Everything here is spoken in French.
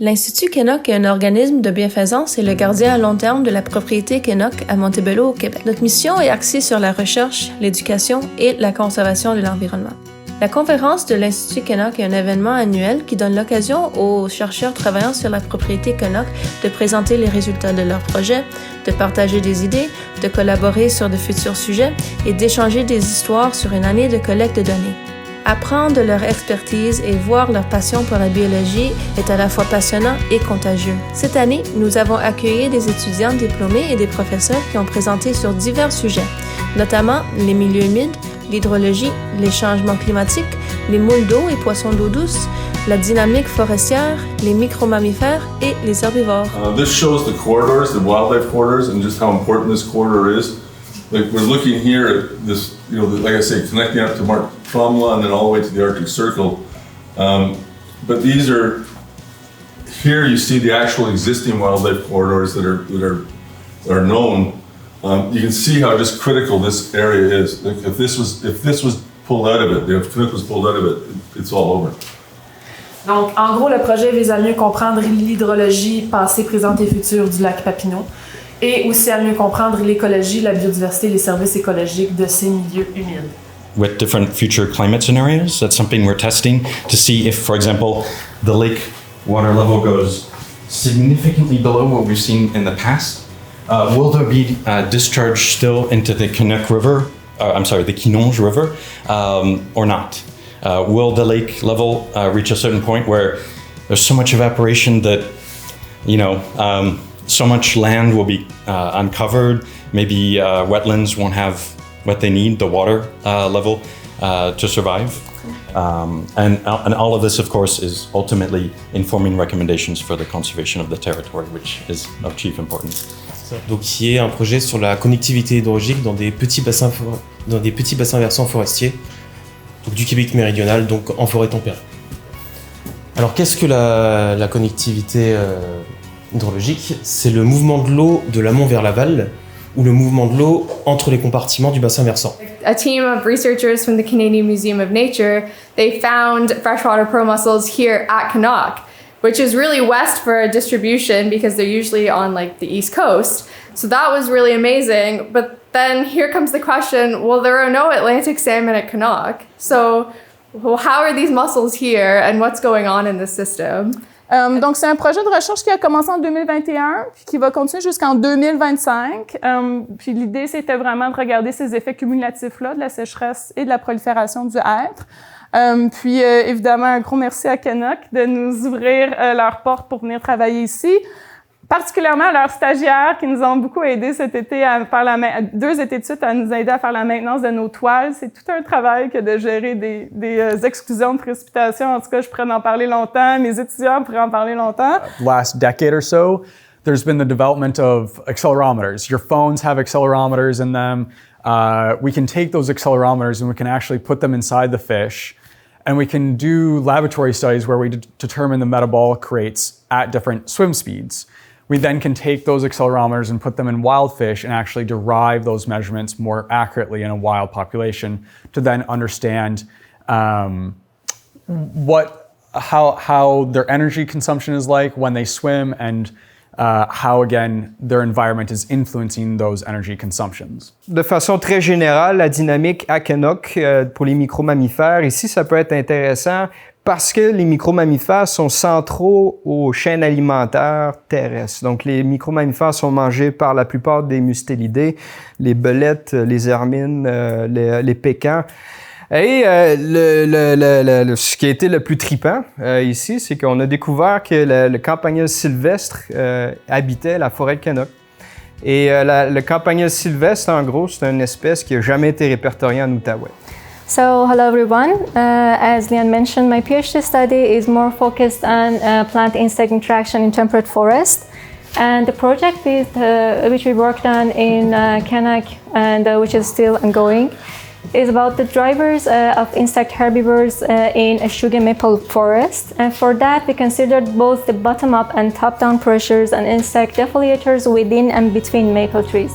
L'Institut Kenok est un organisme de bienfaisance et le gardien à long terme de la propriété Kenok à Montebello, au Québec. Notre mission est axée sur la recherche, l'éducation et la conservation de l'environnement. La conférence de l'Institut Kenok est un événement annuel qui donne l'occasion aux chercheurs travaillant sur la propriété Kenok de présenter les résultats de leurs projets, de partager des idées, de collaborer sur de futurs sujets et d'échanger des histoires sur une année de collecte de données. Apprendre de leur expertise et voir leur passion pour la biologie est à la fois passionnant et contagieux. Cette année, nous avons accueilli des étudiants diplômés et des professeurs qui ont présenté sur divers sujets, notamment les milieux humides, l'hydrologie, les changements climatiques, les moules d'eau et poissons d'eau douce, la dynamique forestière, les micromammifères et les herbivores. This shows the corridors, the wildlife corridors, and just how important this corridor is. Like we're looking here at this, like I say, connecting up to Mount Tremblant and then all the way to the Arctic Circle. But these are, here you see the actual existing wildlife corridors that are known. You can see how just critical this area is. Like if this was pulled out of it, if Canuck was pulled out of it, it's all over. Donc, en gros, le projet vise à mieux comprendre l'hydrologie passée, présente et future du lac Papineau et aussi à mieux comprendre l'écologie, la biodiversité et les services écologiques de ces milieux humides. With different future climate scenarios, that's something we're testing to see if, for example, the lake water level goes significantly below what we've seen in the past. Will there be discharge still into the Canuck River, the Kinonge River, or not? Will the lake level reach a certain point where there's so much evaporation that, so much land will be uncovered, maybe wetlands won't have what they need, the water level, to survive. And all of this, of course, is ultimately informing recommendations for the conservation of the territory, which is of chief importance. Donc, qui est un projet sur la connectivité hydrologique dans des petits bassins versants forestiers, donc du Québec méridional, donc en forêt tempérée. Alors, qu'est-ce que la connectivité hydrologique? C'est le mouvement de l'eau de l'amont vers l'aval, ou le mouvement de l'eau entre les compartiments du bassin versant. A team of researchers from the Canadian Museum of Nature, they found freshwater pearl mussels here at Canuck, which is really west for distribution because they're usually on the East Coast. So that was really amazing. But then here comes the question, well, there are no Atlantic salmon at Canuck. So how are these mussels here and what's going on in this system? Donc, c'est un projet de recherche qui a commencé en 2021 puis qui va continuer jusqu'en 2025. Puis l'idée, c'était vraiment de regarder ces effets cumulatifs-là de la sécheresse et de la prolifération du hêtre. Puis, évidemment, un gros merci à Canuck de nous ouvrir leurs portes pour venir travailler ici. Particulièrement à leurs stagiaires qui nous ont beaucoup aidés cet été à faire 2 étés de suite à nous aider à faire la maintenance de nos toiles. C'est tout un travail que de gérer des exclusions de précipitation. En tout cas, je pourrais en parler longtemps. Mes étudiants pourraient en parler longtemps. Last decade or so, there's been the development of accelerometers. Your phones have accelerometers in them. We can take those accelerometers and we can actually put them inside the fish. And we can do laboratory studies where we determine the metabolic rates at different swim speeds. We then can take those accelerometers and put them in wild fish and actually derive those measurements more accurately in a wild population to then understand how their energy consumption is like when they swim and how, again, their environment is influencing those energy consumptions. De façon très générale, la dynamique à Canuck pour les micromammifères, ici, ça peut être intéressant parce que les micromammifères sont centraux aux chaînes alimentaires terrestres. Donc, les micromammifères sont mangés par la plupart des mustélidés, les belettes, les hermines, les pécans. Et ce qui a été le plus trippant ici, c'est qu'on a découvert que le campagnol sylvestre habitait la forêt de Canuck. Et le campagnol sylvestre, en gros, c'est une espèce qui n'a jamais été répertoriée en Outaouais. So, hello everyone. As Leon mentioned, my PhD study is more focused on plant-insect interaction in temperate forest. And the project which we worked on in Canuck and which is still ongoing is about the drivers of insect herbivores in a sugar maple forest. And for that, we considered both the bottom-up and top-down pressures on insect defoliators within and between maple trees.